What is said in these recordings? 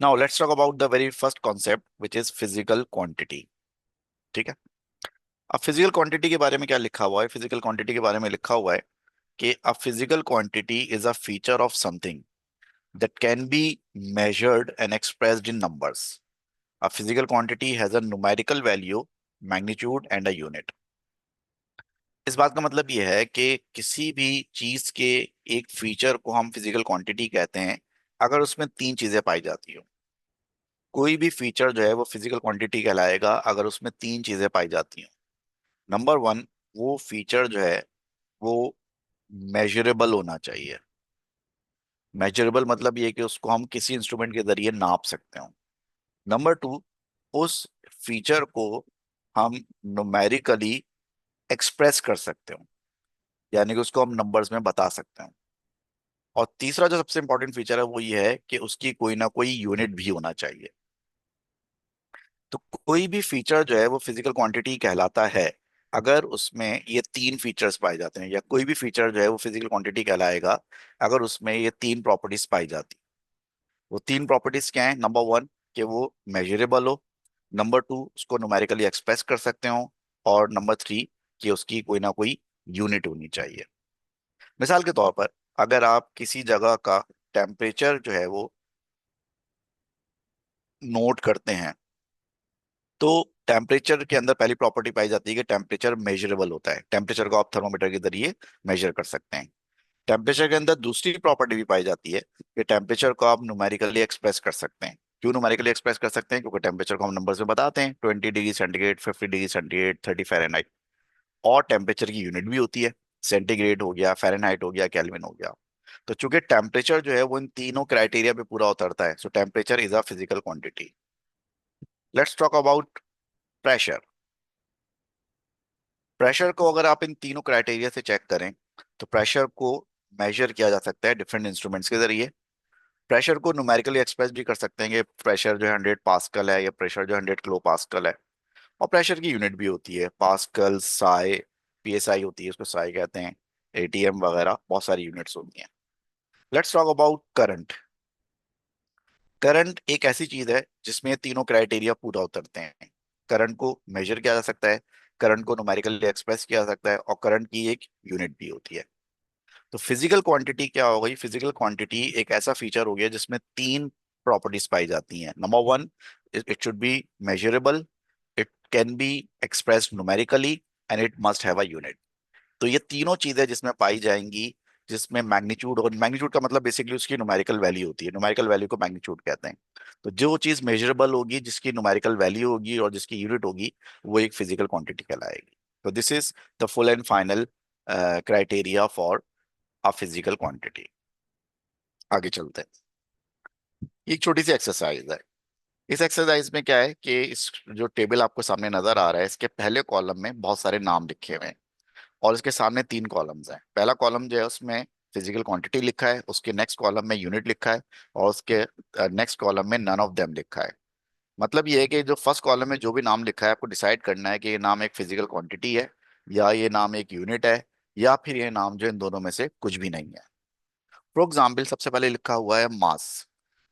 Now let's talk about the very first concept which is physical quantity. ठीक है। अब physical quantity के बारे में क्या लिखा हुआ है? फिजिकल क्वांटिटी के बारे में लिखा हुआ है कि अ physical quantity is a feature of something that can be measured and expressed in numbers. A physical quantity has a numerical value, magnitude and a unit. इस बात का मतलब यह है कि किसी भी चीज के एक फीचर को हम फिजिकल क्वांटिटी कहते हैं अगर उसमें तीन चीजें पाई जाती हो। कोई भी फीचर जो है वो फिजिकल क्वांटिटी कहलाएगा अगर उसमें तीन चीजें पाई जाती हो। नंबर वन, वो फीचर जो है वो मेजरेबल होना चाहिए। मेजरेबल मतलब ये कि उसको हम किसी इंस्ट्रूमेंट के जरिए नाप सकते हो। नंबर टू, उस फीचर को हम न्यूमेरिकली एक्सप्रेस कर सकते हो, यानी कि उसको हम नंबर्स में बता सकते हो। और तीसरा जो सबसे इंपॉर्टेंट फीचर है वो ये है कि उसकी कोई ना कोई यूनिट भी होना चाहिए। तो कोई भी फीचर जो है वो फिजिकल क्वांटिटी कहलाता है अगर उसमें ये तीन फीचर्स पाए जाते हैं, या कोई भी फीचर जो है वो फिजिकल क्वांटिटी कहलाएगा अगर उसमें ये तीन प्रॉपर्टीज पाई जाती। वो तीन प्रॉपर्टीज क्या है? नंबर वन, कि वो मेजरेबल हो। नंबर टू, उसको न्यूमेरिकली एक्सप्रेस कर सकते हो। और नंबर थ्री, कि उसकी कोई ना कोई यूनिट होनी चाहिए। मिसाल के तौर पर अगर आप किसी जगह का टेम्परेचर जो है वो नोट करते हैं, तो टेम्परेचर के अंदर पहली प्रॉपर्टी पाई जाती है कि टेम्परेचर मेजरेबल होता है। टेम्परेचर को आप थर्मोमीटर के जरिए मेजर कर सकते हैं। टेम्परेचर के अंदर दूसरी प्रॉपर्टी भी पाई जाती है कि टेम्परेचर को आप न्यूमेरिकली एक्सप्रेस कर सकते हैं। क्यों न्यूमेरिकली एक्सप्रेस कर सकते हैं? क्योंकि टेम्परेचर को हम नंबर्स में बताते हैं, 20 degree centigrade, 50 degree centigrade, 30 Fahrenheit. और टेम्परेचर की यूनिट भी होती है, सेंटीग्रेड हो गया, फ़ारेनहाइट हो गया, केल्विन हो गया। तो चूंकि टेम्परेचर जो है वो इन तीनों क्राइटेरिया पे पूरा उतरता है, सो temperature is a physical quantity. Let's talk about pressure. Pressure को अगर आप इन तीनों क्राइटेरिया से चेक करें तो प्रेशर को मेजर किया जा सकता है डिफरेंट इंस्ट्रूमेंट्स के जरिए। प्रेशर को न्यूमेरिकली एक्सप्रेस भी कर सकते हैं कि प्रेशर जो है 100 पास्कल है, या प्रेशर जो है 100 किलो पास्कल है। और प्रेशर की यूनिट भी होती है, पास्कल, साई, पीएसआई होती है, उसको साई कहते हैं, एटीएम वगैरह बहुत सारी यूनिट्स होती हैं। Let's talk about current. Current एक ऐसी चीज है जिसमें ये तीनों क्राइटेरिया पूरा उतरते हैं। करंट को मेजर किया जा सकता है, करंट को न्यूमेरिकली एक्सप्रेस किया जा सकता है, और करंट की एक यूनिट भी होती है। तो फिजिकल क्वांटिटी क्या हो गई? फिजिकल क्वांटिटी एक ऐसा फीचर हो गया जिसमें तीन प्रॉपर्टीज पाई जाती हैं। Number one, it should be measurable, it can be expressed numerically, and it must have a unit. तो ये तीनों चीजें जिसमें पाई जाएंगी, जिसमें मैग्नीट्यूड, और मैग्नीट्यूड का मतलब बेसिकली उसकी न्यूमेरिकल वैल्यू होती है, न्यूमेरिकल वैल्यू को मैग्नीट्यूड कहते हैं। तो जो चीज मेजरेबल होगी, जिसकी न्यूमेरिकल वैल्यू होगी और जिसकी यूनिट होगी, वो एक फिजिकल क्वांटिटी कहलाएगी। तो this is the full and final criteria for a physical quantity. आगे चलते हैं। ये एक छोटी सी एक्सरसाइज है। इस एक्सरसाइज में क्या है कि इस जो टेबल आपको सामने नजर आ रहा है, इसके पहले कॉलम में बहुत सारे नाम लिखे हुए हैं, और इसके सामने तीन कॉलम्स हैं। पहला कॉलम जो है उसमें फिजिकल क्वांटिटी लिखा है, उसके नेक्स्ट कॉलम में यूनिट लिखा है, और उसके नेक्स्ट कॉलम में नन ऑफ देम लिखा है। मतलब ये है कि जो फर्स्ट कॉलम में जो भी नाम लिखा है, आपको डिसाइड करना है कि ये नाम एक फिजिकल क्वांटिटी है, या ये नाम एक यूनिट है, या फिर ये नाम जो इन दोनों में से कुछ भी नहीं है। फॉर एग्जाम्पल सबसे पहले लिखा हुआ है मास।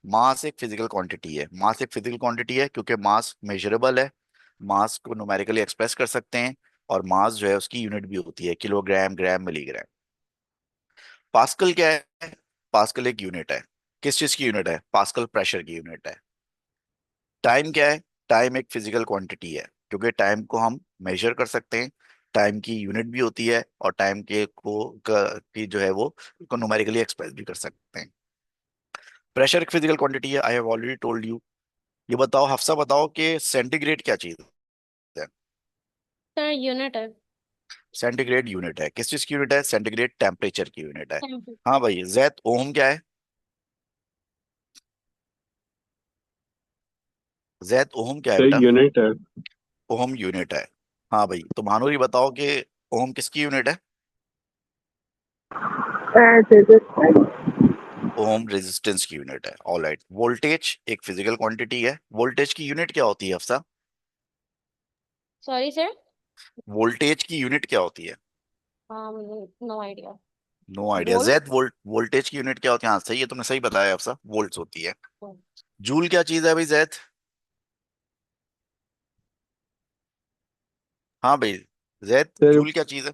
मास एक फिजिकल क्वांटिटी है। मास एक फिजिकल क्वांटिटी है क्योंकि मास मेजरेबल है, मास को न्यूमेरिकली एक्सप्रेस कर सकते हैं, और मास जो है उसकी यूनिट भी होती है, किलोग्राम, ग्राम, मिलीग्राम। पास्कल क्या है? पास्कल एक यूनिट है। किस चीज की यूनिट है? पास्कल प्रेशर की यूनिट है। टाइम क्या है? टाइम एक फिजिकल क्वांटिटी है क्योंकि टाइम को हम मेजर कर सकते हैं, टाइम की यूनिट भी होती है, और टाइम के की जो है वो को न्यूमेरिकली एक्सप्रेस भी कर सकते हैं। प्रेशर एक फिजिकल क्वांटिटी है, I have already told you. ये बताओ, हफ्सा बताओ कि सेंटीग्रेड क्या चीज है? सर यूनिट है। सेंटीग्रेड यूनिट है। किस चीज की यूनिट है? सेंटीग्रेड टेम्परेचर की यूनिट है। टेम्परेचर। हाँ भाई, जैत ओम क्या है? जैत ओम क्या है सर बेटा? यूनिट है। ओम यूनिट है। हाँ भाई, तो भानुरी बताओ कि ओम किसकी यूनिट है? ओम रेजिस्टेंस की यूनिट है। All right. वोल्टेज एक फिजिकल क्वांटिटी है। वोल्टेज की यूनिट क्या होती है हफ्सा? Sorry sir. वोल्टेज की यूनिट क्या होती है? हाँ, मुझे no idea. No idea. Volt. Z voltage की यूनिट क्या होती है? हाँ सही है, तुमने सही बताया आपसा, वोल्ट्स होती है। जूल क्या चीज है भाई जेड? हाँ भाई, जेड सर जूल क्या चीज है?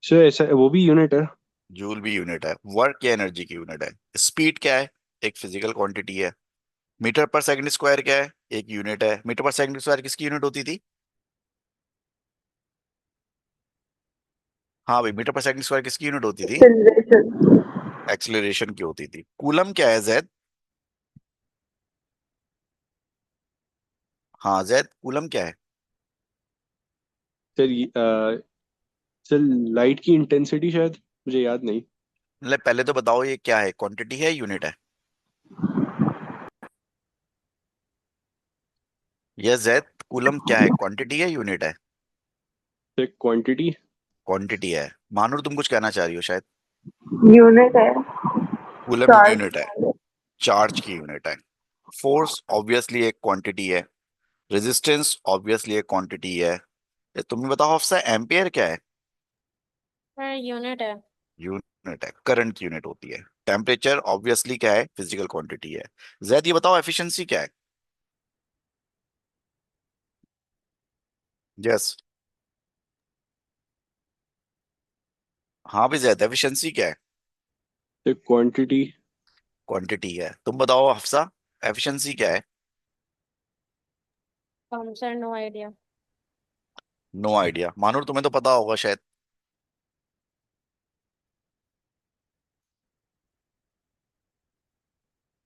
सर ऐसा वो भी यूनिट है। जूल भी यूनिट है। वर्क या एनर्जी की यूनिट है। स्पीड क्या है? एक फिजिकल क्वांटिटी है। मीटर पर सेकंड स्क्वायर क्या है? एक यूनिट है। मीटर पर सेकंड स्क्वायर किसकी यूनिट होती थी? हाँ भाई, मीटर पर सेकंड स्क्वायर किसकी यूनिट होती थी? एक्सेलरेशन। एक्सीलरेशन की होती थी। कूलम क्या है जैद? हाँ जैद, कूलम क्या है? सर सर लाइट की इंटेंसिटी शायद, मुझे याद नहीं। मतलब पहले तो बताओ ये क्या है, क्वांटिटी है यूनिट है? यस जैद, कूलम क्या है, क्वांटिटी है यूनिट है? Sir quantity. क्वांटिटी है। मानूर तुम कुछ कहना चाह रही हो शायद। यूनिट है। कूलम की चार्ज। यूनिट है। चार्ज की यूनिट है। फोर्स ऑब्वियसली एक क्वांटिटी है। रेजिस्टेंस ऑब्वियसली एक क्वांटिटी है। ये तुम ही बताओ अफसा, एम्पियर क्या है? सर यूनिट है। यूनिट है, करंट की यूनिट होती है। टेम्परेचर ऑब्वियसली क्या है, फिजिकल क्वांटिटी है। जैद ये बताओ एफिशिएंसी क्या है? यस। हाँ भी जैद, एफिशिएंसी क्या है? Sir quantity. क्वांटिटी है। तुम बताओ हफ्सा, एफिशिएंसी क्या है? Sir no idea. No idea. Manoor तुम्हें तो पता होगा शायद।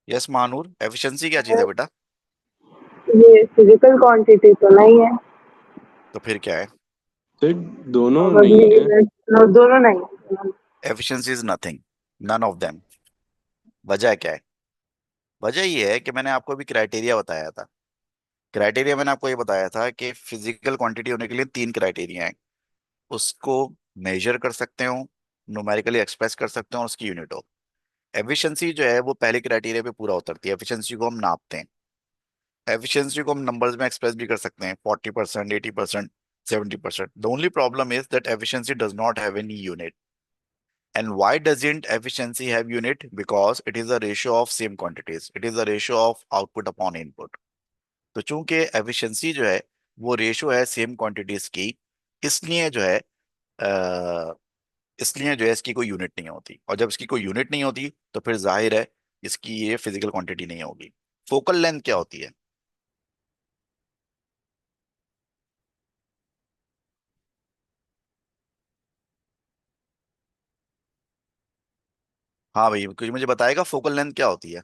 यस मानूर, एफिशिएंसी क्या चीज है बेटा? ये फिजिकल क्वांटिटी तो नहीं है। तो फिर क्या है? सर दोनों प्रोबेबली नहीं है। यूनिट, नो दोनों नहीं है। Efficiency is nothing, none of them. वजह क्या है? वजह ये है कि मैंने आपको अभी क्राइटेरिया बताया था। क्राइटेरिया मैंने आपको ये बताया था कि फिजिकल क्वांटिटी होने के लिए तीन क्राइटेरिया हैं। उसको मेजर कर सकते हो, न्यूमेरिकली एक्सप्रेस कर सकते हो और उसकी यूनिट हो। एफिशिएंसी जो है वो पहले क्राइटेरिया पे पूरा उतरती है। एफिशिएंसी को हम नापते हैं। एफिशिएंसी को हम नंबर्स में एक्सप्रेस भी कर सकते हैं, 40%, 80%, 70%। The only problem is that efficiency does not have any unit. And why doesn't efficiency have unit? Because it is a ratio of same quantities, it is a ratio of output upon input. तो चूंकि efficiency जो है वो ratio है same quantities की, इसलिए जो है अ, इसलिए जो है इसकी कोई यूनिट नहीं होती। और जब इसकी कोई यूनिट नहीं होती तो फिर जाहिर है इसकी ये फिजिकल क्वांटिटी नहीं होगी। फोकल लेंथ क्या होती है? हाँ भाई, कुछ मुझे बताएगा फोकल लेंथ क्या होती है?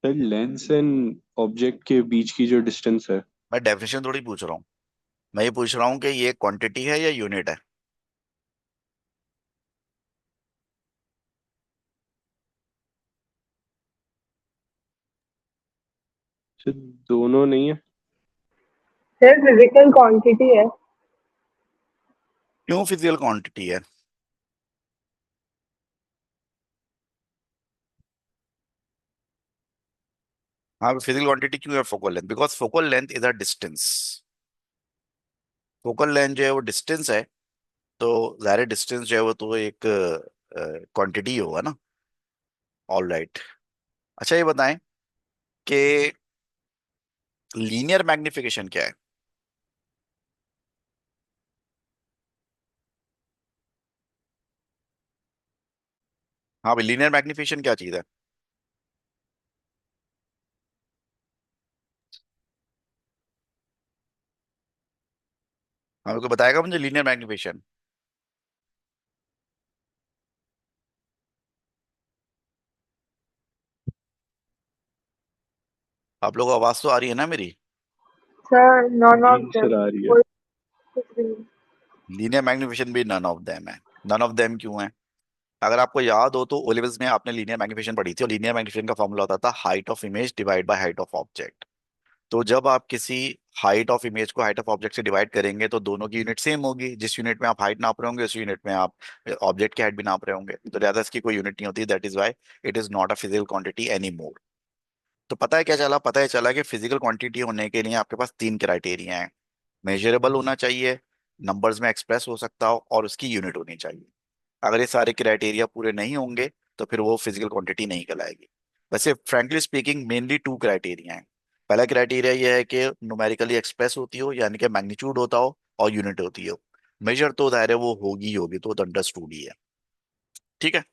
सर लेंस एंड ऑब्जेक्ट के बीच की जो डिस्टेंस है। मैं डेफिनेशन थोड़ी पूछ रहा हूँ। मैं ये पूछ रहा हूँ कि ये क्वांटिटी है या यूनिट है? सर दोनों नहीं है। सर फिजिकल क्वांटिटी है। क्यों फिजिकल क्वांटिटी है? हाँ, फिजिकल क्वांटिटी क्यों है focal length? Because focal length is a distance. Focal length जो है वो डिस्टेंस है। तो ज़ाहिर डिस्टेंस जो है वो तो एक क्वांटिटी होगा ना। All right. अच्छा ये बताएं कि लीनियर मैग्निफिकेशन क्या है? हाँ भाई, लीनियर मैग्निफिकेशन क्या चीज़ है? हाँ, मेरे को बताएगा मुझे लीनियर मैग्निफिकेशन। आप लोगों को आवाज़ तो आ रही है ना मेरी? सर नॉन जी ऑफ सर देम। आ रही है। कोई कुछ भी नहीं। लीनियर मैग्निफिकेशन भी नन ऑफ देम है। नन ऑफ देम क्यों है? अगर आपको याद हो तो ओ लेवल्स में आपने लीनियर मैग्निफिकेशन पढ़ी थी, और लीनियर मैग्निफिकेशन का फॉर्मूला होता था height of image divide by height of object. तो जब आप किसी हाइट ऑफ इमेज को हाइट ऑफ ऑब्जेक्ट से डिवाइड करेंगे तो दोनों की यूनिट सेम होगी। जिस यूनिट में आप हाइट नाप रहे होंगे उस यूनिट में आप ऑब्जेक्ट की हाइट भी नाप रहे होंगे। तो ज्यादा इसकी कोई यूनिट नहीं होती। That is why it is not a physical quantity any more. तो पता है क्या चला? पता है चला कि फिजिकल क्वांटिटी होने के लिए आपके पास तीन क्राइटेरिया हैं। मेजरेबल होना चाहिए, नंबर्स में एक्सप्रेस हो सकता हो और उसकी यूनिट होनी चाहिए। अगर ये सारे क्राइटेरिया पूरे नहीं होंगे तो फिर वो फिजिकल क्वांटिटी नहीं कहलाएगी। वैसे frankly speaking mainly two criteria हैं। पहला क्राइटेरिया ये है कि न्यूमेरिकली एक्सप्रेस होती हो, यानी कि मैग्नीट्यूड होता हो और यूनिट होती हो। मेजर तो दायरे वो होगी ही होगी, तो अंडरस्टूड ही है। ठीक है।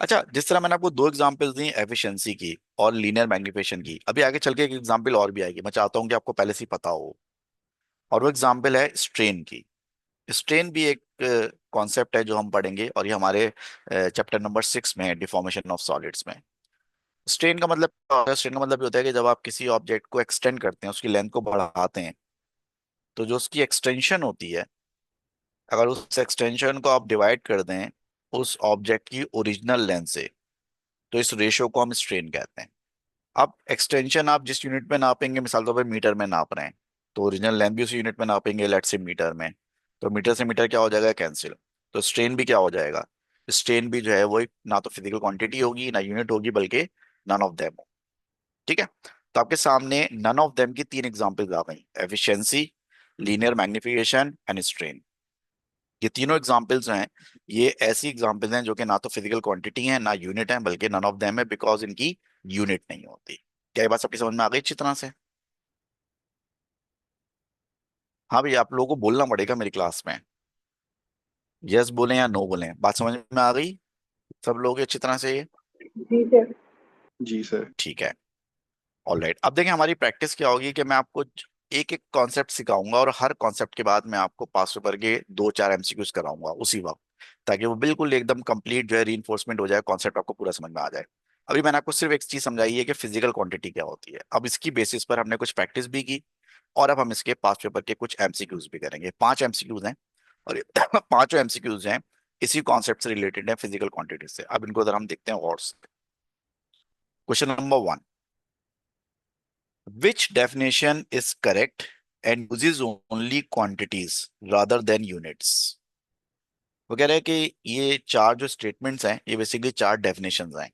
अच्छा, जिस तरह मैंने आपको दो एग्जांपल्स दी एफिशिएंसी की और लीनियर मैग्निफिकेशन की, अभी आगे चल के एक एग्जांपल और भी आएगी, मैं चाहता हूँ कि आपको पहले से ही पता हो। और वो एग्जांपल है स्ट्रेन की। स्ट्रेन भी एक कॉन्सेप्ट है जो हम पढ़ेंगे, और ये हमारे चैप्टर नंबर 6 में है, डिफॉर्मेशन ऑफ सॉलिड्स में। स्ट्रेन का मतलब ये होता है कि जब आप किसी ऑब्जेक्ट को एक्सटेंड करते हैं, उसकी लेंथ को बढ़ाते हैं, तो जो उसकी एक्सटेंशन होती है, अगर उस एक्सटेंशन को आप डिवाइड कर दें उस ऑब्जेक्ट की ओरिजिनल लेंथ से, तो इस रेशियो को हम स्ट्रेन कहते हैं। अब एक्सटेंशन आप जिस यूनिट में नापेंगे, मिसाल तौर पर मीटर में नाप रहे हैं, तो ओरिजिनल लेंथ भी उसी यूनिट में नापेंगे, लेट्स से मीटर में। तो मीटर से मीटर क्या हो जाएगा, कैंसिल। तो स्ट्रेन भी क्या हो जाएगा, स्ट्रेन भी जो है वो ना तो फिजिकल क्वांटिटी होगी ना यूनिट होगी, बल्कि नन ऑफ देम। ठीक है। तो आपके सामने नन ऑफ देम की तीन एग्जांपल्स आ गई, efficiency, linear magnification and strain. ये तीनों एग्जांपल्स हैं, ये ऐसी एग्जांपल्स हैं जो कि ना तो फिजिकल क्वांटिटी है ना यूनिट है, बल्कि नन ऑफ देम है, बिकॉज इनकी यूनिट नहीं होती। क्या ये बात सबकी समझ में आ गई अच्छी तरह से? हाँ भाई, आप लोगों को बोलना पड़ेगा मेरी क्लास में, यस बोलें या नो बोलें। बात समझ में आ गई सब लोग अच्छी तरह से ये? जी सर। जी सर। ठीक है। ऑलराइट, अब देखें हमारी प्रैक्टिस क्या होगी कि मैं आपको एक एक कॉन्सेप्ट सिखाऊंगा, और हर कॉन्सेप्ट के बाद मैं आपको पास पेपर के दो चार एमसीक्यूज कराऊंगा उसी वक्त, ताकि वो बिल्कुल एकदम कंप्लीट जो है रीइंफोर्समेंट हो जाए, कॉन्सेप्ट आपको पूरा समझ में आ जाए। अभी मैंने आपको सिर्फ एक चीज समझाई है कि फिजिकल क्वांटिटी क्या होती है। अब इसकी बेसिस पर हमने कुछ प्रैक्टिस भी की, और अब हम इसके पास पेपर के कुछ एमसीक्यूज भी करेंगे। 5 एमसीक्यूज हैं, और ये पांचों एमसीक्यूज हैं इसी कॉन्सेप्ट से रिलेटेड है, फिजिकल क्वांटिटी से। अब इनको अगर हम देखते हैं गौर से। Question number 1, which definition is correct and uses only quantities rather than units? वो कह रहे हैं कि ये चार जो स्टेटमेंट्स हैं, ये बेसिकली चार डेफिनेशंस हैं।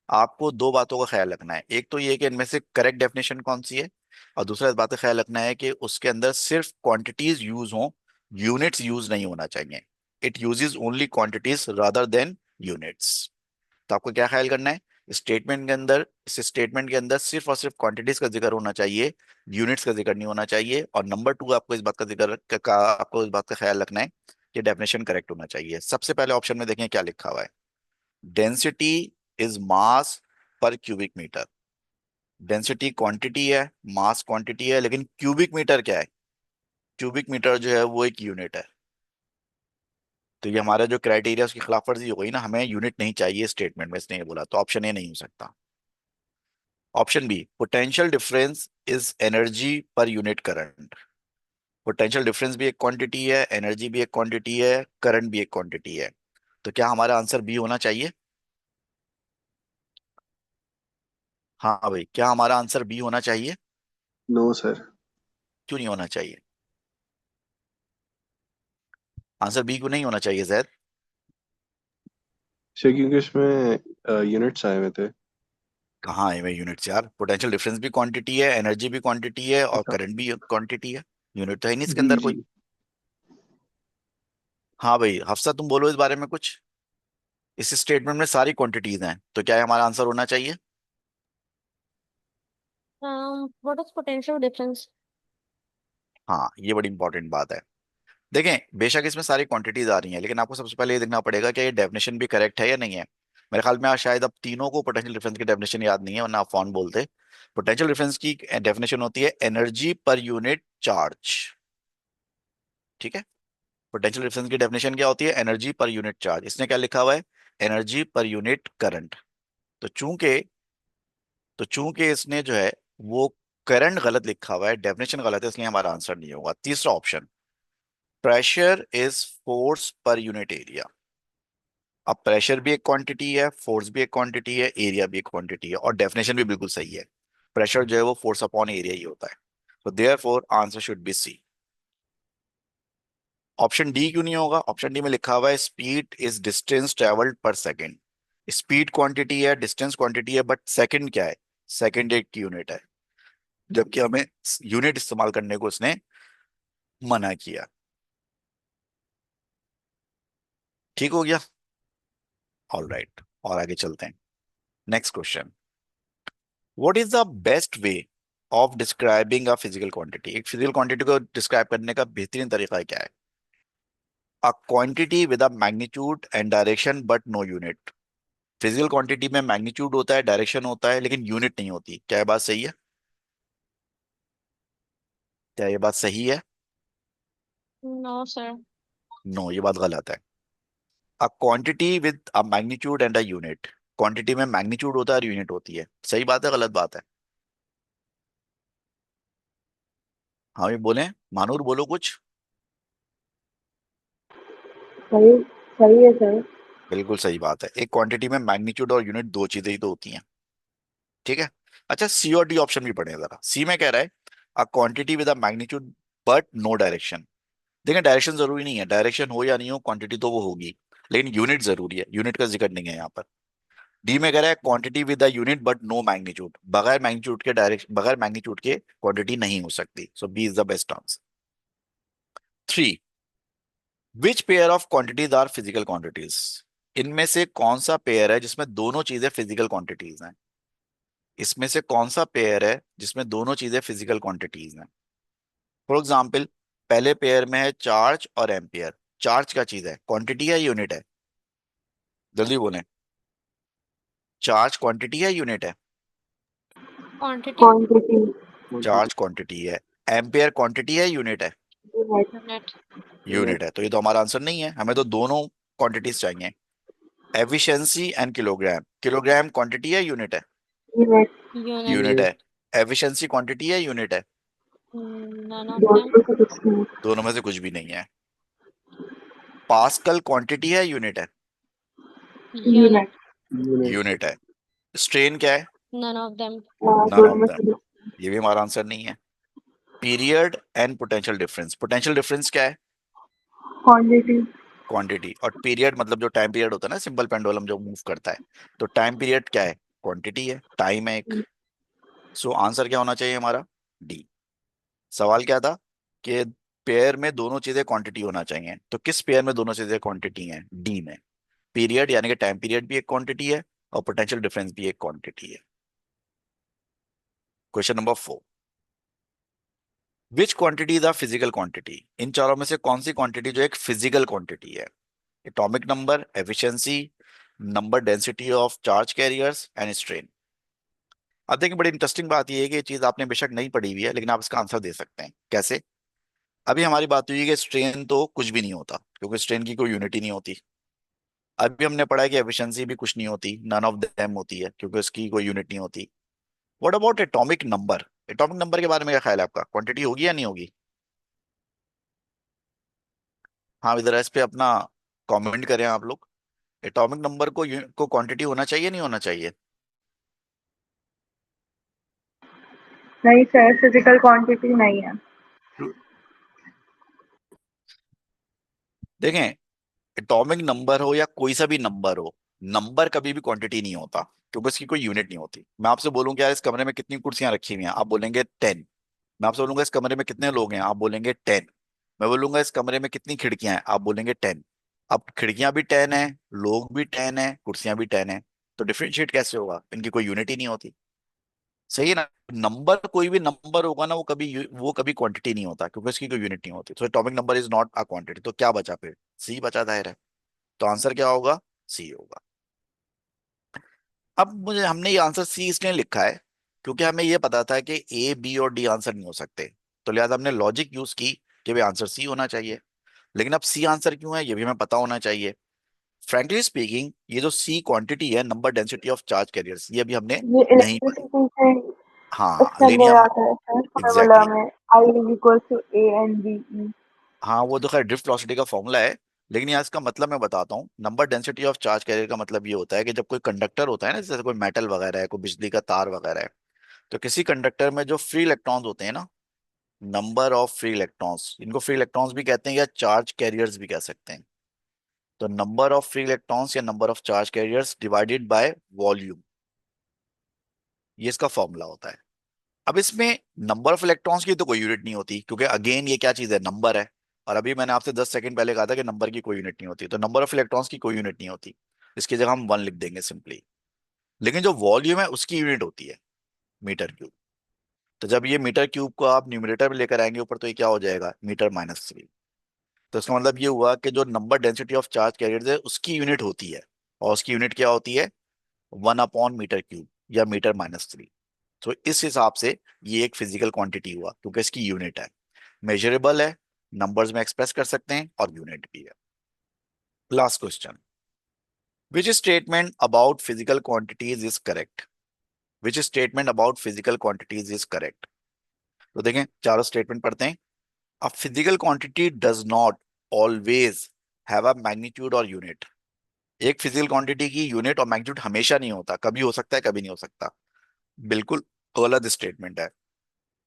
आपको दो बातों का ख्याल रखना है, एक तो ये कि इनमें से करेक्ट डेफिनेशन कौन सी है, और दूसरा इस बात का ख्याल रखना है कि उसके अंदर सिर्फ क्वांटिटीज यूज हों, यूनिट्स यूज नहीं होना चाहिए। It uses only quantities rather than units. तो आपको क्या ख्याल करना है, स्टेटमेंट के अंदर, इस स्टेटमेंट के अंदर सिर्फ और सिर्फ क्वांटिटीज का जिक्र होना चाहिए, यूनिट्स का जिक्र नहीं होना चाहिए। और नंबर 2, आपको इस बात का आपको इस बात का ख्याल रखना है कि डेफिनेशन करेक्ट होना चाहिए। सबसे पहले ऑप्शन में देखें क्या लिखा हुआ है, डेंसिटी इज मास पर क्यूबिक मीटर। डेंसिटी क्वांटिटी है, मास क्वांटिटी है, लेकिन क्यूबिक मीटर क्या है? क्यूबिक मीटर जो है वो एक यूनिट है। तो ये हमारा जो क्राइटेरिया उसकी खिलाफ वर्जी हो गई ना, हमें यूनिट नहीं चाहिए स्टेटमेंट में, इसने ये बोला, तो ऑप्शन ए नहीं हो सकता। Option B, potential difference is energy per unit current. Potential difference भी एक क्वांटिटी है, एनर्जी भी एक क्वांटिटी है, करंट भी एक क्वांटिटी है। तो क्या हमारा आंसर बी होना चाहिए? हाँ भाई, क्या हमारा आंसर बी होना चाहिए? No sir. क्यों नहीं होना चाहिए? आंसर बी क्यों नहीं होना चाहिए जैद? सर क्योंकि इसमें यूनिट्स आए हुए थे। कहाँ है मैं यूनिट्स यार? पोटेंशियल डिफरेंस भी क्वांटिटी है, एनर्जी भी क्वांटिटी है, और अच्छा। करंट भी क्वांटिटी है। यूनिट तो है नहीं इसके जी अंदर जी। कोई। हाँ भाई हफ्सा, तुम बोलो इस बारे में कुछ। इस स्टेटमेंट में सारी क्वांटिटीज हैं, तो क्या है हमारा आंसर होना चाहिए? What is potential difference? हाँ, ये बड़ी इंपॉर्टेंट बात है। देखें, बेशक इसमें सारी क्वांटिटीज आ रही हैं, लेकिन आपको सबसे पहले ये देखना पड़ेगा कि ये डेफिनेशन भी करेक्ट है या नहीं है। मेरे ख्याल में आज शायद अब तीनों को पोटेंशियल डिफरेंस की डेफिनेशन याद नहीं है, वरना आप फोन बोलते। पोटेंशियल डिफरेंस की डेफिनेशन होती है एनर्जी पर यूनिट चार्ज। ठीक है। पोटेंशियल डिफरेंस की डेफिनेशन क्या होती है, एनर्जी पर यूनिट चार्ज। इसने क्या लिखा हुआ है, एनर्जी पर यूनिट करंट। तो चूंकि तो चूंकि इसने जो है वो करंट गलत लिखा हुआ है, डेफिनेशन गलत है, इसलिए हमारा आंसर नहीं होगा। तीसरा option, pressure is force per unit area. अब प्रेशर भी एक क्वांटिटी है, फोर्स भी एक क्वांटिटी है, एरिया भी एक क्वांटिटी है, और डेफिनेशन भी बिल्कुल सही है। प्रेशर जो है वो फोर्स अपॉन एरिया ही होता है। तो therefore answer should be C. Option D क्यों नहीं होगा? ऑप्शन डी में लिखा हुआ है speed is distance travelled per second. Speed quantity है, डिस्टेंस क्वांटिटी है, बट सेकंड क्या है? सेकंड एक की यूनिट है, जबकि हमें यूनिट इस्तेमाल करने को उसने मना किया। ठीक हो गया। ऑल राइट, और आगे चलते हैं। Next question. What is the best way of describing a physical quantity? एक फिजिकल क्वांटिटी को डिस्क्राइब करने का बेहतरीन तरीका क्या है? A quantity with a magnitude and direction but no unit. Physical quantity में मैग्नीट्यूड होता है, डायरेक्शन होता है, लेकिन यूनिट नहीं होती। क्या ये बात सही है? क्या ये बात सही है? No, sir. नो, ये बात गलत है। A quantity with a magnitude and a unit. Quantity में मैग्नीट्यूड होता है और यूनिट होती है। सही बात है, गलत बात है? हाँ, ये बोले, मानूर बोलो कुछ। सही सही है सर। बिल्कुल सही बात है। एक क्वांटिटी में मैग्नीट्यूड और यूनिट दो चीजें ही तो होती हैं। ठीक है। अच्छा, सी और डी ऑप्शन भी पढ़े जरा। सी में कह रहा है a quantity with a magnitude but no direction. देखिए, डायरेक्शन जरूरी नहीं है, डायरेक्शन हो या नहीं हो क्वांटिटी तो वो होगी, लेकिन यूनिट जरूरी है, यूनिट का जिक्र नहीं है यहाँ पर। डी में कह रहा है quantity with a unit but no magnitude. बगैर मैग्नीट्यूड के डायरेक्शन, बगैर मैग्नीट्यूड के क्वांटिटी नहीं हो सकती। So B is the best answer. Three. Which pair of quantities are physical quantities? इनमें से कौन सा पेयर है जिसमें दोनों चीजें फिजिकल क्वांटिटीज हैं? इसमें से कौन सा पेयर है जिसमें दोनों चीजें फिजिकल क्वांटिटीज हैं? फॉर एग्जाम्पल, पहले पेयर में है चार्ज और एम्पियर। चार्ज क्या चीज है, क्वांटिटी है, यूनिट है? जल्दी बोलें। चार्ज क्वांटिटी है, यूनिट है? Quantity. क्वांटिटी। चार्ज क्वांटिटी है। एम्पियर क्वांटिटी है, यूनिट है? यूनिट। Unit. यूनिट है। तो ये तो हमारा आंसर नहीं है, हमें तो दोनों क्वांटिटीज चाहिए। Efficiency and kilogram. Kilogram quantity है, यूनिट है? यूनिट। Unit. यूनिट है। एफिशिएंसी क्वांटिटी है, यूनिट है? None of दोनों them. में से कुछ नहीं। दोनों में से कुछ भी नहीं है। पास्कल क्वांटिटी है, यूनिट है? Unit. यूनिट। यूनिट। यूनिट है। स्ट्रेन क्या है? None of them. नन दोनों ऑफ में दैम। से कुछ। ये भी हमारा आंसर नहीं है। Period and potential difference. Potential difference क्या है? क्वांटिटी। क्वांटिटी। और पीरियड मतलब जो टाइम पीरियड होता है ना, सिंपल पेंडुलम जो मूव करता है, तो टाइम पीरियड क्या है? क्वांटिटी है, टाइम है एक। सो आंसर क्या होना चाहिए हमारा? डी। सवाल क्या था कि पेयर में दोनों चीजें क्वांटिटी होना चाहिए, तो किस पेयर में दोनों चीजें क्वांटिटी हैं? डी में। पीरियड यानी कि टाइम पीरियड भी एक क्वांटिटी है, और पोटेंशियल डिफरेंस भी एक क्वांटिटी है। Question number 4। Which quantity is a physical quantity? इन चारों में से कौन सी क्वांटिटी जो एक फिजिकल क्वांटिटी है? Atomic number, efficiency, number density of charge carriers and strain. अब देखिए, बड़ी इंटरेस्टिंग बात यह है कि ये चीज आपने बेशक नहीं पढ़ी हुई है, लेकिन आप इसका आंसर दे सकते हैं। कैसे? अभी हमारी बात हुई है कि स्ट्रेन तो कुछ भी नहीं होता, क्योंकि स्ट्रेन की कोई यूनिट ही नहीं होती। अभी हमने पढ़ा है कि एफिशिएंसी भी कुछ नहीं होती, नन ऑफ देम होती है, क्योंकि उसकी कोई यूनिट नहीं होती। What about atomic number? Atomic number के बारे में क्या ख्याल है आपका? क्वांटिटी होगी या नहीं होगी? हाँ, इधर इस पे अपना कमेंट करें आप लोग। एटॉमिक नंबर को क्वांटिटी होना चाहिए, नहीं होना चाहिए? नहीं सर, फिजिकल क्वांटिटी नहीं है। देखें, एटॉमिक नंबर हो या कोई सा भी नंबर हो, नंबर कभी भी क्वांटिटी नहीं होता, क्योंकि उसकी कोई यूनिट नहीं होती। मैं आपसे बोलूं यार इस कमरे में कितनी कुर्सियां रखी हुई हैं, आप बोलेंगे 10। मैं आपसे बोलूंगा इस कमरे में कितने लोग हैं, आप बोलेंगे 10। मैं बोलूंगा इस कमरे में कितनी खिड़कियां हैं, आप बोलेंगे 10। अब खिड़कियां भी 10 है, लोग भी 10 है, कुर्सियां भी 10 है, तो डिफरेंशिएट कैसे होगा? इनकी कोई यूनिट ही नहीं होती। सही है ना? नंबर, कोई भी नंबर होगा ना, वो कभी क्वांटिटी नहीं होता, क्योंकि उसकी कोई यूनिट नहीं होती। तो atomic number is not a quantity. तो क्या बचा फिर? सी बचा, दाहिर है। तो आंसर क्या होगा? सी होगा। अब मुझे, हमने ये आंसर सी इसलिए लिखा है क्योंकि हमें ये पता था कि ए, बी और डी आंसर नहीं हो सकते, तो लिहाजा हमने लॉजिक यूज की कि भाई आंसर सी होना चाहिए। लेकिन अब सी आंसर क्यों है, ये भी हमें पता होना चाहिए। फ्रैंकली स्पीकिंग, ये जो सी क्वांटिटी है, number density of charge carriers, ये अभी हमने ये नहीं पढ़ी। इलेक्ट्रिसिटी से हाँ, इसके लेकिन अंदर हम, आता है सर, फार्मूला एग्जैक्टली, में I is equal to A and B E. हाँ, वो तो खैर ड्रिफ्ट वेलोसिटी का फॉर्मूला है। लेकिन यहाँ इसका मतलब मैं बताता हूँ। Number density of charge carrier का मतलब ये होता है कि जब कोई कंडक्टर होता है ना, जैसे कोई मेटल वगैरह है, कोई बिजली का तार वगैरह है, तो किसी कंडक्टर में जो फ्री इलेक्ट्रॉन्स होते हैं ना, नंबर ऑफ फ्री इलेक्ट्रॉन्स, इनको फ्री इलेक्ट्रॉन्स भी कहते हैं या चार्ज कैरियर्स भी कह सकते हैं। तो नंबर ऑफ फ्री इलेक्ट्रॉन्स या number of charge carriers divided by volume, ये इसका फॉर्मूला होता है। अब इसमें नंबर ऑफ इलेक्ट्रॉन्स की तो कोई यूनिट नहीं होती, क्योंकि अगेन ये क्या चीज है, नंबर है। और अभी मैंने आपसे 10 सेकंड पहले कहा था कि नंबर की कोई यूनिट नहीं होती, तो नंबर ऑफ इलेक्ट्रॉन्स की कोई यूनिट नहीं होती, इसकी जगह हम 1 लिख देंगे सिंपली। लेकिन जो वॉल्यूम है उसकी यूनिट होती है मीटर क्यूब। तो जब ये मीटर क्यूब को आप न्यूमरेटर में लेकर आएंगे ऊपर, तो ये क्या हो जाएगा, मीटर-3। तो इसका मतलब ये हुआ कि जो number density of charge carriers है उसकी यूनिट होती है, और उसकी यूनिट क्या होती है, 1/मीटर क्यूब या मीटर-3। तो इस हिसाब से ये एक फिजिकल क्वांटिटी हुआ, क्योंकि इसकी यूनिट है, मेजरेबल है, नंबर्स में एक्सप्रेस कर सकते हैं, और यूनिट भी है। Last question, which statement about physical quantities is correct? Which statement about physical quantities is correct? तो देखें, चारों स्टेटमेंट पढ़ते हैं। अ physical quantity does not always have a magnitude और यूनिट। एक फिजिकल क्वांटिटी की यूनिट और मैग्नीट्यूड हमेशा नहीं होता, कभी हो सकता है कभी नहीं हो सकता। बिल्कुल गलत स्टेटमेंट है।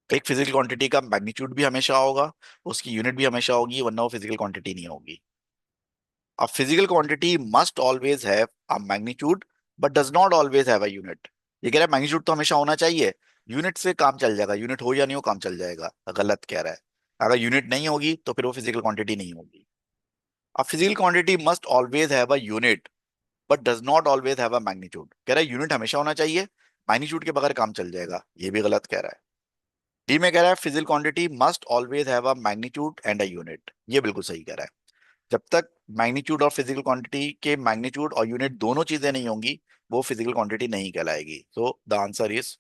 एक फिजिकल क्वांटिटी का मैग्नीट्यूड भी हमेशा होगा, उसकी यूनिट भी हमेशा होगी, वरना वो फिजिकल क्वांटिटी नहीं होगी। A physical quantity must always have a magnitude but does not always have a unit। ये कह रहा है मैग्नीट्यूड तो हमेशा होना चाहिए, यूनिट से काम चल जाएगा, यूनिट हो या नहीं हो काम चल जाएगा। गलत कह रहा है, अगर यूनिट नहीं होगी तो फिर वो फिजिकल क्वांटिटी नहीं होगी। A physical quantity must always have a unit but does not always have a magnitude। कह रहा है यूनिट हमेशा होना चाहिए, मैग्नीट्यूड के बगैर काम चल जाएगा, ये भी गलत कह रहा है। डी में कह रहा है physical quantity must always have a magnitude and a unit, ये बिल्कुल सही कह रहा है। जब तक मैग्नीट्यूड और फिजिकल क्वांटिटी के मैग्नीट्यूड और यूनिट दोनों चीजें नहीं होंगी, वो फिजिकल क्वांटिटी नहीं कहलाएगी। So the answer is